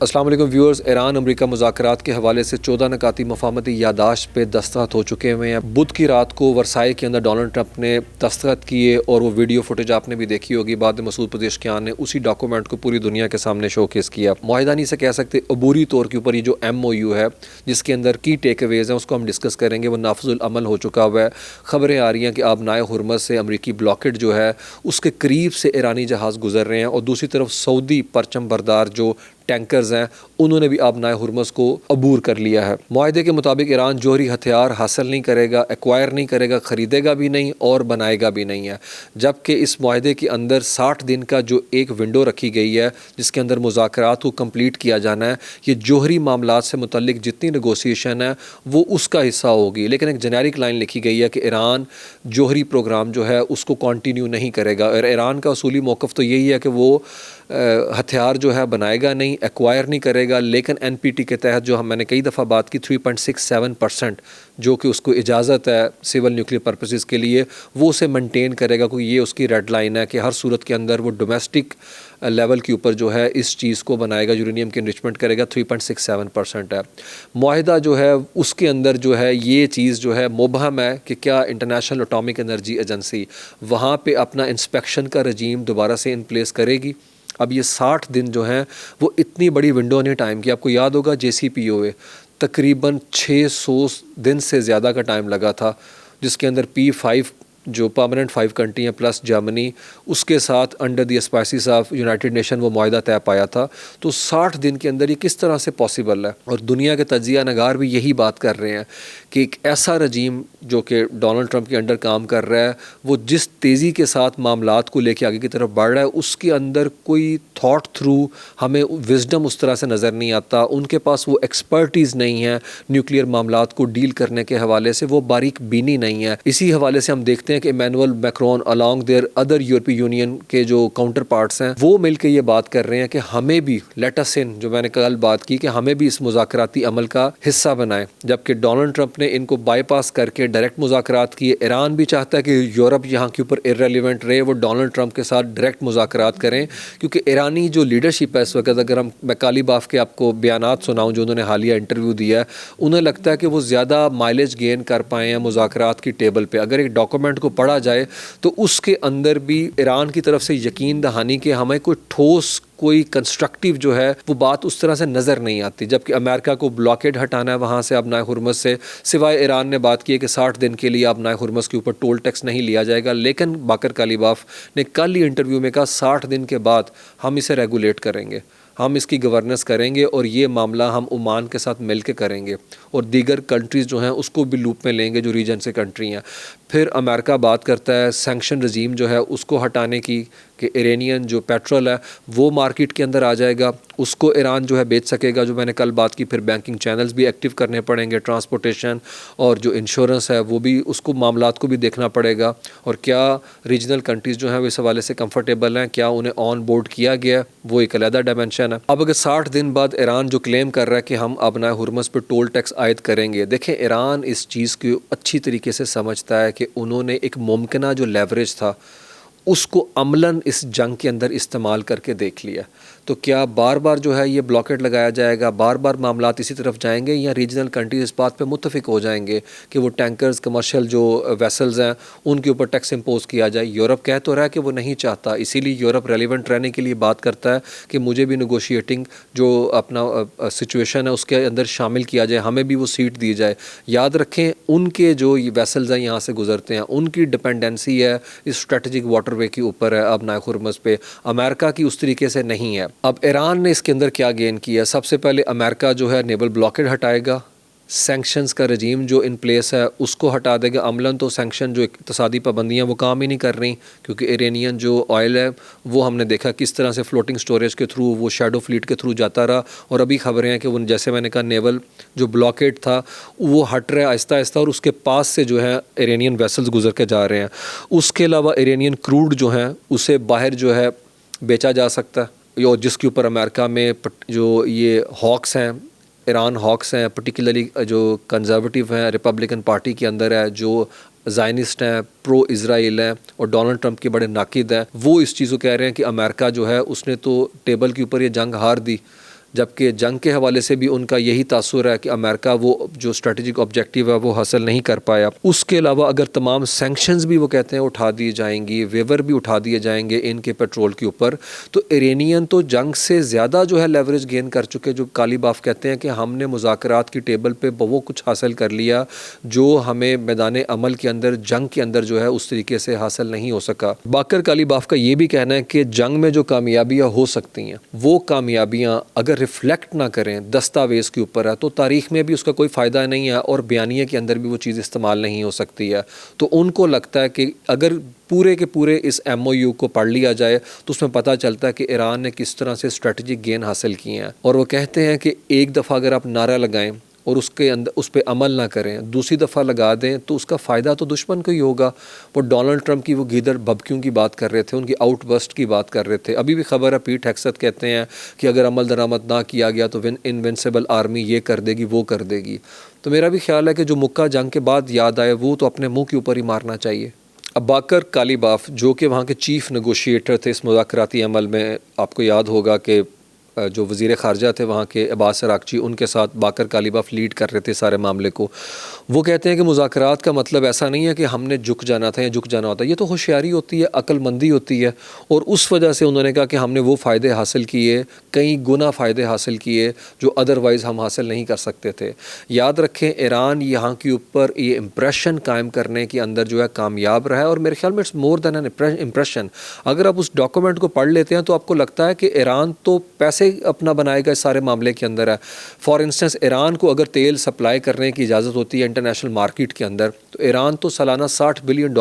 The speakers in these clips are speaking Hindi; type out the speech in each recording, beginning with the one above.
अस्सलाम वालेकुम व्यूअर्स। ईरान अमेरिका मुज़ाकरात के हवाले से 14 नकाती मफाहमती यादाश्त पे दस्तखत हो चुके हुए हैं। बुध की रात को वर्साई के अंदर डोनाल्ड ट्रंप ने दस्तखत किए और वो वीडियो फुटेज आपने भी देखी होगी। बाद में मसूद पज़ेश्कियान ने उसी डॉक्यूमेंट को पूरी दुनिया के सामने शोकेस किया। मुआहिदा नहीं से कह सकते, अबूरी तौर के ऊपर ये जो MOU है जिसके अंदर की टेक अवेज़ हैं उसको हम डिस्कस करेंगे। वो नाफिजुल अमल हो चुका हुआ है। ख़बरें आ रही हैं कि आबनाए हुर्मज़ से अमरीकी ब्लॉकेट जो है उसके करीब से ईरानी जहाज़ गुजर रहे हैं और दूसरी तरफ सऊदी परचम बरदार जो टैंकर्स हैं उन्होंने भी आबनाए हुर्मज़ को अबूर कर लिया है। मुआहदे के मुताबिक ईरान जोहरी हथियार हासिल नहीं करेगा, एक्वायर नहीं करेगा, ख़रीदेगा भी नहीं और बनाएगा भी नहीं है। जबकि इस मुआहदे के अंदर 60 दिन का जो एक विंडो रखी गई है जिसके अंदर मुज़ाकरात को कंप्लीट किया जाना है, ये जोहरी मामलात से मुतल्लिक जितनी नेगोशिएशन है वो उसका हिस्सा होगी। लेकिन एक जेनेरिक लाइन लिखी गई है कि ईरान जोहरी प्रोग्राम जो है उसको कंटिन्यू नहीं करेगा और ईरान का उसूली मौक़िफ़ तो यही है कि वो हथियार जो है बनाएगा नहीं, एक्वायर नहीं करेगा। लेकिन NPT के तहत जो मैंने कई दफ़ा बात की 3.67% जो कि उसको इजाज़त है सिविल न्यूक्लियर पर्पसेस के लिए, वो उसे मेंटेन करेगा। क्योंकि ये उसकी रेड लाइन है कि हर सूरत के अंदर वो डोमेस्टिक लेवल के ऊपर जो है इस चीज़ को बनाएगा, यूरेनियम की इनरिचमेंट करेगा। 3.67% है मुआहिदा जो है उसके अंदर जो है ये चीज़ जो है मुबहम है कि क्या इंटरनेशनल एटॉमिक एनर्जी एजेंसी वहाँ पे अपना इंस्पेक्शन का रजीम दोबारा से इन प्लेस करेगी। अब ये 60 दिन जो हैं वो इतनी बड़ी विंडो नहीं टाइम की। आपको याद होगा JCPOA तकरीबन 600 दिन से ज़्यादा का टाइम लगा था, जिसके अंदर P5 जो परमानेंट 5 कंट्री हैं प्लस जर्मनी, उसके साथ under the spices of United nation वो मुआहिदा तय पाया था। तो 60 दिन के अंदर ये किस तरह से पॉसिबल है? और दुनिया के तजिया नगार भी यही बात कर रहे हैं कि एक ऐसा रजीम जो कि डोनाल्ड ट्रंप के अंडर काम कर रहा है, वो जिस तेज़ी के साथ मामलात को लेके आगे की तरफ बढ़ रहा है उसके अंदर कोई थॉट थ्रू हमें विजडम उस तरह से नज़र नहीं आता। उनके पास वो एक्सपर्टीज़ नहीं है न्यूक्लियर मामलात को डील करने के हवाले से, वो बारीक बीनी नहीं है। इसी हवाले से हम देखते हैं कि Emmanuel Macron along their other यूरोपीय यूनियन के जो काउंटर पार्ट्स हैं वो मिलकर ये बात कर रहे हैं कि हमें भी लेट अस इन, जो मैंने कल बात की कि हमें भी इस मुज़ाकराती अमल का हिस्सा बनाएं। जबकि डोनाल्ड ट्रंप ने इनको बाईपास करके डायरेक्ट मुज़ाकरात किए। ईरान भी चाहता है कि यूरोप यहाँ के ऊपर इर्रेलेवेंट रहे, वो डोनाल्ड ट्रंप के साथ डायरेक्ट मुज़ाकरात करें। क्योंकि ईरानी जो लीडरशिप है इस वक्त, अगर मैं कालीबाफ के आपको बयानात सुनाऊँ जो उन्होंने हालिया इंटरव्यू दिया है, उन्हें लगता है कि वो ज़्यादा माइलेज गेन कर पाए हैं मुज़ाकरात की टेबल पर। अगर एक डॉक्यूमेंट को पढ़ा जाए तो उसके अंदर भी ईरान की तरफ से यकीन दहानी कि हमें कोई ठोस कोई कंस्ट्रक्टिव जो है वो बात उस तरह से नज़र नहीं आती। जबकि अमेरिका को ब्लॉकेड हटाना है वहाँ से आबनाए हुर्मज़ से, सिवाय ईरान ने बात की है कि 60 दिन के लिए आबनाए हुर्मज़ के ऊपर टोल टैक्स नहीं लिया जाएगा। लेकिन बाकर कालीबाफ ने कल ही इंटरव्यू में कहा 60 दिन के बाद हम इसे रेगुलेट करेंगे, हम इसकी गवर्नेंस करेंगे और ये मामला हम ओमान के साथ मिल के करेंगे और दीगर कंट्रीज़ जो हैं उसको भी लूप में लेंगे जो रीजन से कंट्री हैं। फिर अमेरिका बात करता है सैंक्शन रजीम जो है उसको हटाने की, कि इरानियन जो पेट्रोल है वो मार्केट के अंदर आ जाएगा, उसको ईरान जो है बेच सकेगा, जो मैंने कल बात की। फिर बैंकिंग चैनल्स भी एक्टिव करने पड़ेंगे, ट्रांसपोर्टेशन और जो इंश्योरेंस है वो भी, उसको मामलात को भी देखना पड़ेगा। और क्या रीजनल कंट्रीज़ जो हैं वो इस हवाले से कंफर्टेबल हैं, क्या उन्हें ऑन बोर्ड किया गया, वो एक अलग डायमेंशन है। अब अगर 60 दिन बाद ईरान जो क्लेम कर रहा है कि हम आबनाए हुर्मज़ पर टोल टैक्स आयद करेंगे, देखें ईरान इस चीज़ को अच्छी तरीके से समझता है कि उन्होंने एक मुमकिना जो लेवरेज था उसको अमलन इस जंग के अंदर इस्तेमाल करके देख लिया। तो क्या बार बार जो है ये ब्लॉकेट लगाया जाएगा, बार बार मामलात इसी तरफ जाएंगे, या रीजनल कंट्रीज इस बात पे मुत्तफिक हो जाएंगे कि वो टैंकर्स, कमर्शियल जो वेसल्स हैं उनके ऊपर टैक्स इम्पोज किया जाए? यूरोप कह तो रहा है कि वो नहीं चाहता, इसीलिए यूरोप रेलिवेंट रहने के लिए बात करता है कि मुझे भी नेगोशिएटिंग जो अपना सिचुएशन है उसके अंदर शामिल किया जाए, हमें भी वो सीट दी जाए। याद रखें उनके जो वेसल्स हैं यहाँ से गुजरते हैं, उनकी डिपेंडेंसी है इस स्ट्रेटजिक वाटरवे के ऊपर है आबनाए हुर्मज़ पे, अमेरिका की उस तरीके से नहीं है। अब ईरान ने इसके अंदर क्या गेन किया? सबसे पहले अमेरिका जो है नेवल ब्लॉकेड हटाएगा, सैंक्शंस का रजीम जो इन प्लेस है उसको हटा देगा। अमलन तो सैंक्शन जो इक़्तिसादी पाबंदियाँ वो काम ही नहीं कर रही, क्योंकि इरानियन जो ऑयल है वो हमने देखा किस तरह से फ्लोटिंग स्टोरेज के थ्रू, वो शैडो फ्लीट के थ्रू जाता रहा। और अभी खबरें हैं कि वो, जैसे मैंने कहा, नेवल जो ब्लॉकेड था वो हट रहा है आहिस्ता आहिस्ता और उसके पास से जो है इरानियन वेसल्स गुजर के जा रहे हैं। उसके अलावा इरानियन क्रूड जो है उसे बाहर जो है बेचा जा सकता है, और जिसके ऊपर अमेरिका में जो ये हॉक्स हैं, ईरान हॉक्स हैं, पर्टिकुलरली जो कंजर्वेटिव हैं रिपब्लिकन पार्टी के अंदर है, जो ज़ायनिस्ट हैं, प्रो इज़राइल हैं और डोनाल्ड ट्रंप के बड़े नाकिद हैं, वो इस चीज़ को कह रहे हैं कि अमेरिका जो है उसने तो टेबल के ऊपर ये जंग हार दी, जबकि जंग के हवाले से भी उनका यही तासुर है कि अमेरिका वो जो स्ट्रेटजिक ऑब्जेक्टिव है वो हासिल नहीं कर पाया। उसके अलावा अगर तमाम सैंक्शंस भी वो कहते हैं उठा दी जाएंगी, वेवर भी उठा दिए जाएंगे इनके पेट्रोल के ऊपर, तो इरानियन तो जंग से ज़्यादा जो है लेवरेज गेन कर चुके। जो काली बाफ कहते हैं कि हमने मुज़ाकरात की टेबल पे वो कुछ हासिल कर लिया जो हमें मैदान अमल के अंदर, जंग के अंदर जो है उस तरीके से हासिल नहीं हो सका। बाकर काली बाफ का ये भी कहना है कि जंग में जो कामयाबियाँ हो सकती हैं वो कामयाबियाँ अगर रिफ्लेक्ट ना करें दस्तावेज़ के ऊपर है तो तारीख़ में भी उसका कोई फ़ायदा नहीं है और बयानिए के अंदर भी वो चीज़ इस्तेमाल नहीं हो सकती है। तो उनको लगता है कि अगर पूरे के पूरे इस MOU को पढ़ लिया जाए तो उसमें पता चलता है कि ईरान ने किस तरह से स्ट्रेटजिक गेन हासिल किए हैं। और वो कहते हैं कि एक दफ़ा अगर आप नारा लगाएं और उसके अंदर उस पर अमल ना करें, दूसरी दफ़ा लगा दें तो उसका फ़ायदा तो दुश्मन को ही होगा। वो डोनाल्ड ट्रंप की वो गीदड़ भभकियों की बात कर रहे थे, उनकी आउटबर्स्ट की बात कर रहे थे। अभी भी खबर है पीट हेक्सेथ कहते हैं कि अगर अमल दरामद ना किया गया तो इनविंसिबल आर्मी ये कर देगी वो कर देगी। तो मेरा भी ख्याल है कि जो मुक्का जंग के बाद याद आए वो तो अपने मुँह के ऊपर ही मारना चाहिए। अब बाकर काली बाफ जो कि वहाँ के चीफ़ नेगोशिएटर थे इस मुज़ाकराती अमल में, आपको याद होगा कि जो वज़ीर ख़ारजा थे वहाँ के अब्बास अराक़ची, उनके साथ बाकर काली बाफ लीड कर रहे थे सारे मामले को। वो कहते हैं कि मुज़ाकरात का मतलब ऐसा नहीं है कि हमने झुक जाना था या झुक जाना होता है, ये तो होशियारी होती है, अक्लमंदी होती है। और उस वजह से उन्होंने कहा कि हमने वो फ़ायदे हासिल किए, कई गुना फ़ायदे हासिल किए जो अदरवाइज़ हम हासिल नहीं कर सकते थे। याद रखें ईरान यहाँ के ऊपर ये इम्प्रेशन कायम करने के अंदर जो है कामयाब रहा है और मेरे ख्याल में it's more than an impression. अगर आप उस डॉक्यूमेंट को पढ़ लेते हैं तो आपको लगता है कि ईरान तो पैसे अपना बनाएगा इस सारे मामले के अंदर है। फॉर इंस्टेंस ईरान को अगर तेल सप्लाई करने की इजाज़त होती है इंटरनेशनल मार्केट के अंदर तो ईरान तो सालाना $60 बिलियन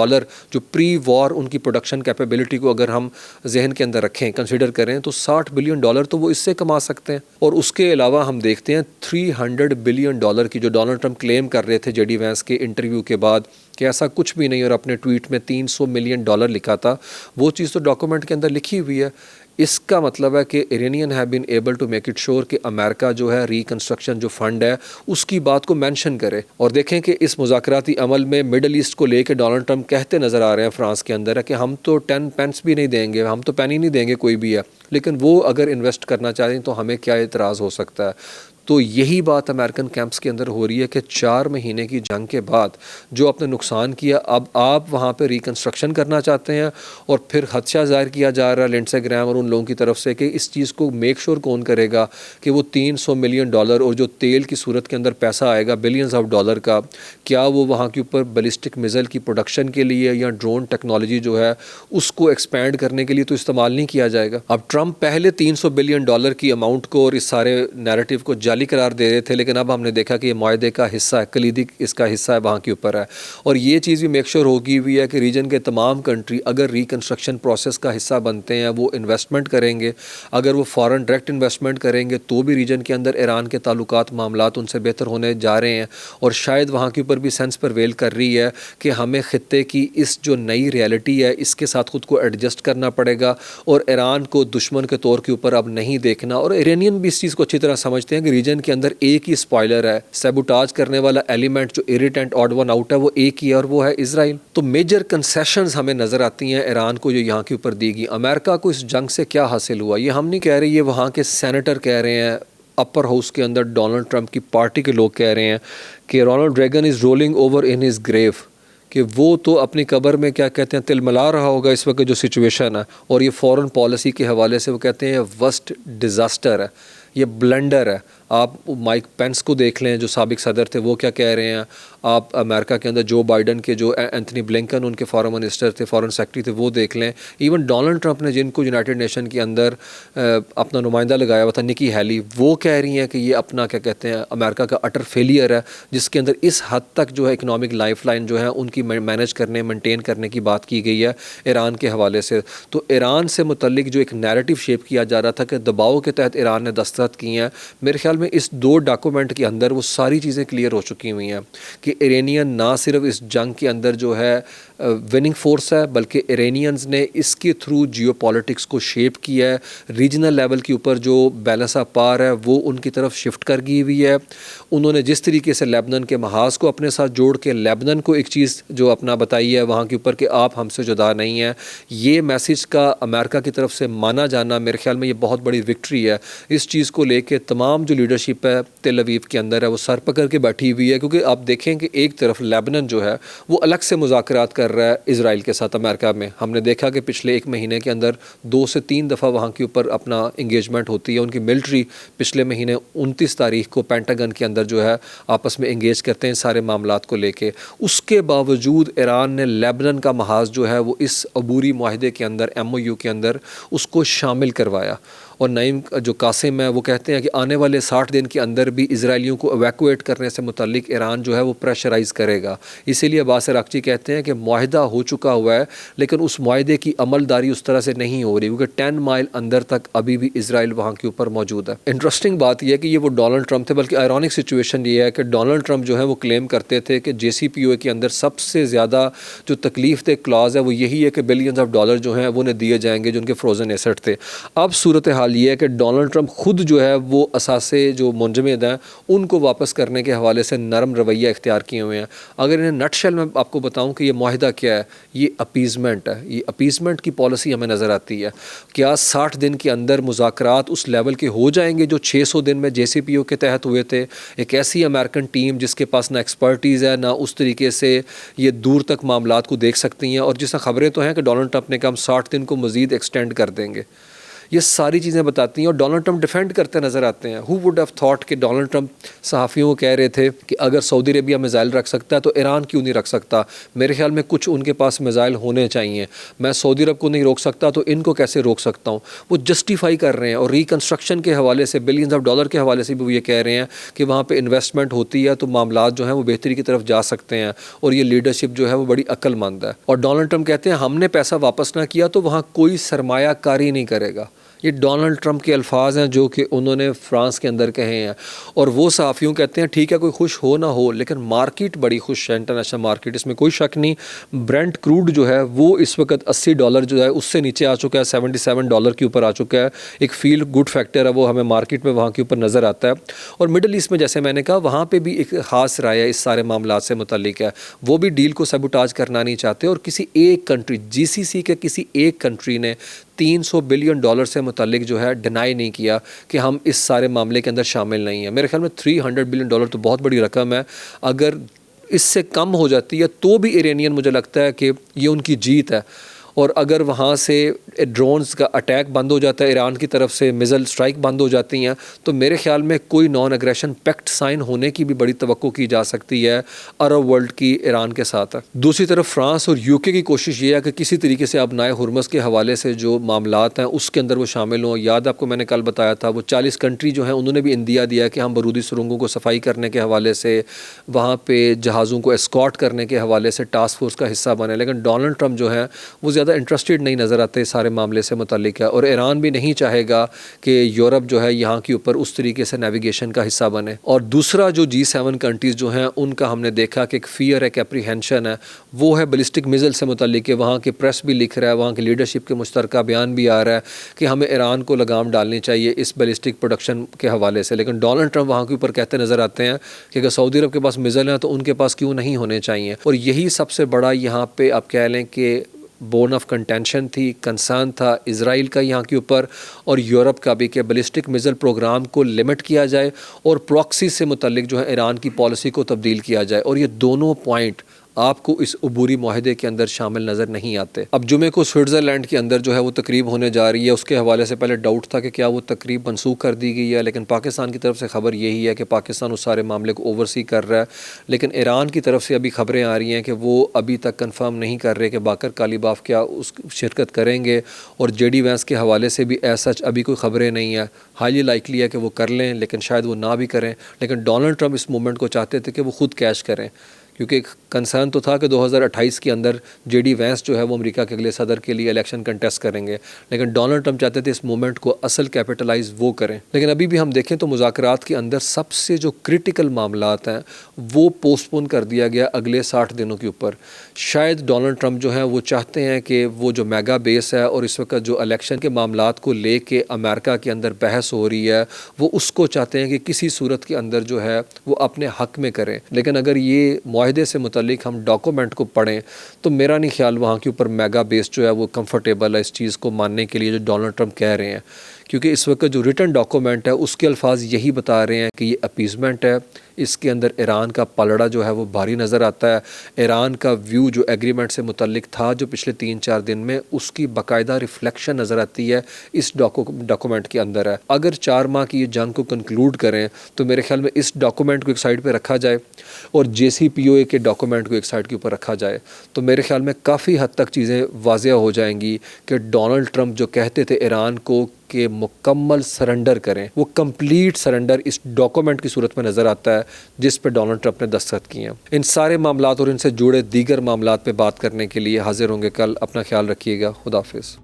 जो प्री वॉर उनकी प्रोडक्शन कैपेबिलिटी को अगर हम जहन के अंदर रखें, कंसिडर करें तो $60 बिलियन तो वो इससे कमा सकते हैं। और उसके अलावा हम देखते हैं $300 बिलियन की जो डोनाल्ड ट्रंप क्लेम कर रहे थे JD वैंस के इंटरव्यू के बाद कि ऐसा कुछ भी नहीं, और अपने ट्वीट में $300 मिलियन लिखा था, वो चीज़ तो डॉक्यूमेंट के अंदर लिखी हुई है। इसका मतलब है कि Iranian have been able to make it sure कि अमेरिका जो है रिकन्स्ट्रक्शन जो फंड है उसकी बात को मेंशन करे। और देखें कि इस मुज़ाकराती अमल में मिडल ईस्ट को लेकर डोनाल्ड ट्रंप कहते नज़र आ रहे हैं फ्रांस के अंदर है कि हम तो 10 पेंस भी नहीं देंगे, हम तो पेनी नहीं देंगे कोई भी है, लेकिन वो अगर इन्वेस्ट करना चाहें तो हमें क्या एतराज़ हो सकता है। तो यही बात अमेरिकन कैंप्स के अंदर हो रही है कि 4 महीने की जंग के बाद जो आपने नुकसान किया अब आप वहाँ पे रिकन्स्ट्रक्शन करना चाहते हैं। और फिर खदशा ज़ाहिर किया जा रहा है लिंडसे ग्रैम और उन लोगों की तरफ से कि इस चीज़ को मेक श्योर कौन करेगा कि वो $300 मिलियन और जो तेल की सूरत के अंदर पैसा आएगा बिलियंस ऑफ डॉलर का, क्या वो वहाँ के ऊपर बैलिस्टिक मिसाइल की प्रोडक्शन के लिए या ड्रोन टेक्नोलॉजी जो है उसको एक्सपैंड करने के लिए तो इस्तेमाल नहीं किया जाएगा। अब ट्रंप पहले $300 बिलियन की अमाउंट को और इस सारे नैरेटिव को जाली करार दे रहे थे, लेकिन अब हमने देखा कि ये मुआहदे का हिस्सा है, कलीदी इसका हिस्सा है, वहाँ के ऊपर है। और ये चीज़ भी मेक श्योर होगी हुई है कि रीजन के तमाम कंट्री अगर रिकन्स्ट्रक्शन प्रोसेस का हिस्सा बनते हैं वो इन्वेस्टमेंट करेंगे। अगर वो फॉरेन डायरेक्ट इन्वेस्टमेंट करेंगे तो भी रीजन के अंदर ईरान के ताल्लुकात मामलात उनसे बेहतर होने जा रहे हैं। और शायद वहाँ के ऊपर भी सेंस परवेल कर रही है कि हमें ख़ित्ते की इस जो नई रियलिटी है इसके साथ ख़ुद को एडजस्ट करना पड़ेगा और ईरान को दुश्मन के तौर के ऊपर अब नहीं देखना। और इरानियन भी इस चीज़ को अच्छी तरह समझते हैं कि रीजन के अंदर एक ही स्पॉइलर है, सैबोटाज करने वाला एलिमेंट जो इरिटेंट ऑड वन आउट है वो एक ही है और वो है इजराइल। तो मेजर कंसेशंस हमें नज़र आती हैं ईरान को जो यहाँ के ऊपर दी गई। अमेरिका को इस जंग से क्या हासिल हुआ ये हम नहीं कह रहे, ये वहाँ के सेनेटर कह रहे हैं, अपर हाउस के अंदर डोनाल्ड ट्रंप की पार्टी के लोग कह रहे हैं कि Ronald Reagan is rolling over in his grave, कि वो तो अपनी कब्र में क्या कहते हैं तिलमिला रहा होगा इस वक्त जो सिचुएशन है। और ये फॉरेन पॉलिसी के हवाले से वो कहते हैं वर्स्ट डिज़ास्टर है, ये ब्लंडर है। आप माइक पेंस को देख लें जो साबिक सदर थे वो क्या कह रहे हैं, आप अमेरिका के अंदर जो बाइडन के जो एंथनी ब्लिंकन उनके फॉरेन मिनिस्टर थे, फॉरेन सेक्रेटरी थे वो देख लें। इवन डोनाल्ड ट्रंप ने जिनको यूनाइटेड नेशन के अंदर अपना नुमाइंदा लगाया हुआ था निकी हैली, वो कह रही हैं कि ये अपना क्या कहते हैं अमेरिका का अटर फेलियर है जिसके अंदर इस हद तक जो है इकनॉमिक लाइफ लाइन जो है उनकी मैनेज करने मेनटेन करने की बात की गई है ईरान के हवाले से। तो ईरान से मुतल्लिक जो एक नैरेटिव शेप किया जा रहा था कि दबाव के तहत ईरान ने दस्तखत किए हैं, मेरे ख्याल में इस 2 डॉक्यूमेंट के अंदर वो सारी चीज़ें क्लियर हो चुकी हुई हैं कि इरानियन ना सिर्फ इस जंग के अंदर जो है विनिंग फोर्स है बल्कि इरानियंस ने इसके थ्रू जियोपॉलिटिक्स को शेप किया है। रीजनल लेवल के ऊपर जो बैलेंस ऑफ पावर है वो उनकी तरफ शिफ्ट कर गई हुई है। उन्होंने जिस तरीके से लेबनान के महाज को अपने साथ जोड़ के लेबनान को एक चीज़ जो अपना बताई है वहाँ के ऊपर कि आप हमसे जुदा नहीं हैं, ये मैसेज का अमेरिका की तरफ से माना जाना मेरे ख्याल में ये बहुत बड़ी विक्ट्री है। इस चीज़ को लेके तमाम जो लीडरशिप है तेल अवीव के अंदर है वो सर पकड़ के बैठी हुई है, क्योंकि आप देखें कि एक तरफ लेबनान जो है वो अलग से मुज़ाकरात कर रहा है इजराइल के साथ अमेरिका में। हमने देखा कि पिछले एक महीने के अंदर 2 से 3 दफ़ा वहाँ के ऊपर अपना इंगेजमेंट होती है। उनकी मिलिट्री पिछले महीने 29 तारीख को पेंटागन के अंदर जो है आपस में इंगेज करते हैं सारे मामलात को लेके। उसके बावजूद ईरान ने लेबनान का महाज जो है वो इस अबूरी मुआहदे के अंदर MOU के अंदर उसको शामिल करवाया। और नईम जो कासिम है वो कहते हैं कि आने वाले 60 दिन के अंदर भी इजराइलियों को एवैक्यूएट करने से मुतल्लिक ईरान जो है वो प्रेशराइज़ करेगा। इसीलिए अब्बास अराक़ची कहते हैं कि मुआहदा हो चुका हुआ है, लेकिन उस मुआहदे की अमलदारी उस तरह से नहीं हो रही, क्योंकि 10 माइल अंदर तक अभी भी इसराइल वहाँ के ऊपर मौजूद है। इंटरेस्टिंग बात यह है कि ये वो डोनाल्ड ट्रंप थे, बल्कि आयरॉनिक सिचुएशन ये है कि डोनाल्ड ट्रंप जो है वो क्लेम करते थे कि JCPOA के अंदर सबसे ज़्यादा जो तकलीफ दे क्लॉज है वो यही है कि बिलियंस ऑफ डॉलर जो हैं वो उन्हें दिए जाएंगे जो उनके फ्रोजन एसेट थे। अब सूरत हाल ये है कि डोनाल्ड ट्रंप खुद जो है वो असासे जो मुंजमद हैं उनको वापस करने के हवाले से नरम रवैया इख्तियार किए हुए हैं। अगर इन्हें नटशेल में आपको बताऊं कि ये मुआहिदा क्या है, ये अपीज़मेंट है। ये अपीज़मेंट की पॉलिसी हमें नज़र आती है। क्या 60 दिन के अंदर मुज़ाकरात उस लेवल के हो जाएंगे जो 600 दिन में JCPOA के तहत हुए थे? एक ऐसी अमेरिकन टीम जिसके पास ना एक्सपर्टीज़ है ना उस तरीके से ये दूर तक मामलात को देख सकती हैं, और जिसमें ख़बरें तो हैं कि डोनाल्ड ट्रंप ने कहा हम 60 दिन को मज़ीद एक्सटेंड कर देंगे। ये सारी चीज़ें बताती हैं और डोनाल्ड ट्रंप डिफेंड करते नज़र आते हैं। हु वुड हैव थॉट कि डोनाल्ड ट्रंप सहाफ़ियों को कह रहे थे कि अगर सऊदी अरेबिया मिज़ाइल रख सकता है तो ईरान क्यों नहीं रख सकता? मेरे ख्याल में कुछ उनके पास मिज़ाइल होने चाहिए। मैं सऊदी अरब को नहीं रोक सकता तो इनको कैसे रोक सकता हूँ? वो जस्टिफाई कर रहे हैं, और रिकन्स्ट्रक्शन के हवाले से बिलियंस ऑफ डॉलर के हवाले से भी वो ये कह रहे हैं कि वहाँ पर इन्वेस्टमेंट होती है तो मामलात जो हैं वो बेहतरी की तरफ जा सकते हैं, और ये लीडरशिप जो है वो बड़ी अक्लमंद है। और डोनाल्ड ट्रंप कहते हैं हमने पैसा वापस ना किया तो वहाँ कोई सरमायाकारी नहीं करेगा। ये डोनाल्ड ट्रंप के अल्फाज हैं जो कि उन्होंने फ्रांस के अंदर कहे हैं। और वो सहाफ़ियों कहते हैं ठीक है कोई खुश हो ना हो, लेकिन मार्केट बड़ी खुश है, इंटरनेशनल मार्केट, इसमें कोई शक नहीं। ब्रेंट क्रूड जो है वो इस वक्त $80 जो है उससे नीचे आ चुका है, $77 के ऊपर आ चुका है। एक फील गुड फैक्टर है वो हमें मार्केट में वहाँ के ऊपर नज़र आता है। और मिडल ईस्ट में जैसे मैंने कहा वहाँ पर भी एक ख़ास राय है इस सारे मामला से मुतल्लिक है। वो भी डील को सबुटाज करना नहीं चाहते, और किसी एक कंट्री GCC के किसी एक कंट्री ने $300 बिलियन से मुतालिक जो है डिनाई नहीं किया कि हम इस सारे मामले के अंदर शामिल नहीं हैं। मेरे ख्याल में $300 बिलियन तो बहुत बड़ी रकम है। अगर इससे कम हो जाती है तो भी इरानियन, मुझे लगता है कि ये उनकी जीत है। और अगर वहाँ से ड्रोन्स का अटैक बंद हो जाता है, ईरान की तरफ से मिज़ाइल स्ट्राइक बंद हो जाती हैं, तो मेरे ख्याल में कोई नॉन एग्रेशन पैक्ट साइन होने की भी बड़ी तवक्को की जा सकती है अरब वर्ल्ड की ईरान के साथ। दूसरी तरफ फ्रांस और UK की कोशिश ये है कि किसी तरीके से अब नाए हुर्मस के हवाले से जो मामलात हैं उसके अंदर वो शामिल हों। याद आपको मैंने कल बताया था वो 40 कंट्री जो हैं उन्होंने भी इंदिया दिया कि हम बारूदी सुरंगों को सफाई करने के हवाले से, वहाँ पर जहाज़ों को एस्कॉर्ट करने के हवाले से टास्क फोर्स का हिस्सा बने। लेकिन डोनाल्ड ट्रंप जो है वो ज़्यादा इंटरेस्टेड नहीं नज़र आते सारे मामले से मुतल्लिक है, और ईरान भी नहीं चाहेगा कि यूरोप जो है यहाँ के ऊपर उस तरीके से नेविगेशन का हिस्सा बने। और दूसरा जो G7 कंट्रीज़ जो हैं उनका हमने देखा कि एक फियर, एक एप्रीहेंशन है, वो है बैलिस्टिक मिज़ाइल से मुतल्लिक है। वहाँ के प्रेस भी लिख रहा है, वहाँ की लीडरशिप के मुश्तरका बयान भी आ रहा है कि हमें ईरान को लगाम डालनी चाहिए इस बैलिस्टिक प्रोडक्शन के हवाले से। लेकिन डोनाल्ड ट्रंप वहाँ के ऊपर कहते नज़र आते हैं कि अगर सऊदी अरब के पास मिज़ाइल हैं तो उनके पास क्यों नहीं होने चाहिए। और यही सबसे बड़ा यहाँ पे आप कह लें कि बोन ऑफ कंटेंशन थी, कंसर्न था इजराइल का यहाँ के ऊपर और यूरोप का भी, कि बैलिस्टिक मिज़ाइल प्रोग्राम को लिमिट किया जाए और प्रॉक्सी से मुतल्लिक जो है ईरान की पॉलिसी को तब्दील किया जाए। और ये दोनों पॉइंट आपको इस अबूरी माहदे के अंदर शामिल नज़र नहीं आते। अब जुमे को स्विट्ज़रलैंड के अंदर जो है वो तकरीब होने जा रही है, उसके हवाले से पहले डाउट था कि क्या वो तकरीब मनसूख कर दी गई है, लेकिन पाकिस्तान की तरफ से ख़बर यही है कि पाकिस्तान उस सारे मामले को ओवरसी कर रहा है। लेकिन ईरान की तरफ से अभी ख़बरें आ रही हैं कि वो अभी तक कन्फर्म नहीं कर रहे कि बाकर कालीबाफ क्या उस शिरकत करेंगे, और JD वैंस के हवाले से भी ऐसा अभी कोई ख़बरें नहीं है। हाईली लाइकली है कि वो कर लें, लेकिन शायद वो ना भी करें। लेकिन डोनाल्ड ट्रंप इस मूवमेंट को चाहते थे कि वो ख़ुद कैश करें, क्योंकि एक कंसर्न तो था कि 2028 के अंदर JD वैंस जो है वो अमेरिका के अगले सदर के लिए इलेक्शन कंटेस्ट करेंगे। लेकिन डोनाल्ड ट्रंप चाहते थे इस मूवमेंट को असल कैपिटलाइज वो करें। लेकिन अभी भी हम देखें तो मुज़ाकरात के अंदर सबसे जो क्रिटिकल मामलात हैं वो पोस्टपोन कर दिया गया अगले 60 दिनों के ऊपर। शायद डोनाल्ड ट्रंप जो हैं वो चाहते हैं कि वो जो मेगा बेस है और इस वक्त जो इलेक्शन के मामलात को ले कर अमेरिका के अंदर बहस हो रही है, वो उसको चाहते हैं कि किसी सूरत के अंदर जो है वो अपने हक में करें। लेकिन अगर ये माहदे से मुतल्लिक हम डॉक्यूमेंट को पढ़ें तो मेरा नहीं ख्याल वहाँ के ऊपर मेगा बेस जो है वो कंफर्टेबल है इस चीज़ को मानने के लिए जो डोनाल्ड ट्रंप कह रहे हैं, क्योंकि इस वक्त जो रिटन डॉक्यूमेंट है उसके अल्फाज यही बता रहे हैं कि ये अपीज़मेंट है। इसके अंदर ईरान का पलड़ा जो है वो भारी नज़र आता है। ईरान का व्यू जो एग्रीमेंट से मुतल्लिक था जो पिछले 3-4 दिन में, उसकी बाकायदा रिफ्लेक्शन नज़र आती है इस डॉक्यूमेंट के अंदर है। अगर 4 माह की ये जंग को कंक्लूड करें तो मेरे ख्याल में इस डॉक्यूमेंट को एक साइड पे रखा जाए और JCPOA के डॉक्यूमेंट को एक साइड के ऊपर रखा जाए तो मेरे ख्याल में काफ़ी हद तक चीज़ें वाज़ेह हो जाएंगी कि डोनाल्ड ट्रंप जो कहते थे ईरान को कि मुकम्मल सरेंडर करें, वो कंप्लीट सरेंडर इस डॉक्यूमेंट की सूरत में नज़र आता है जिस पे डोनाल्ड ट्रंप ने दस्तखत किए हैं। इन सारे मामलात और इनसे जुड़े दीगर मामलात पे बात करने के लिए हाजिर होंगे कल। अपना ख्याल रखिएगा। खुदा हाफिज़।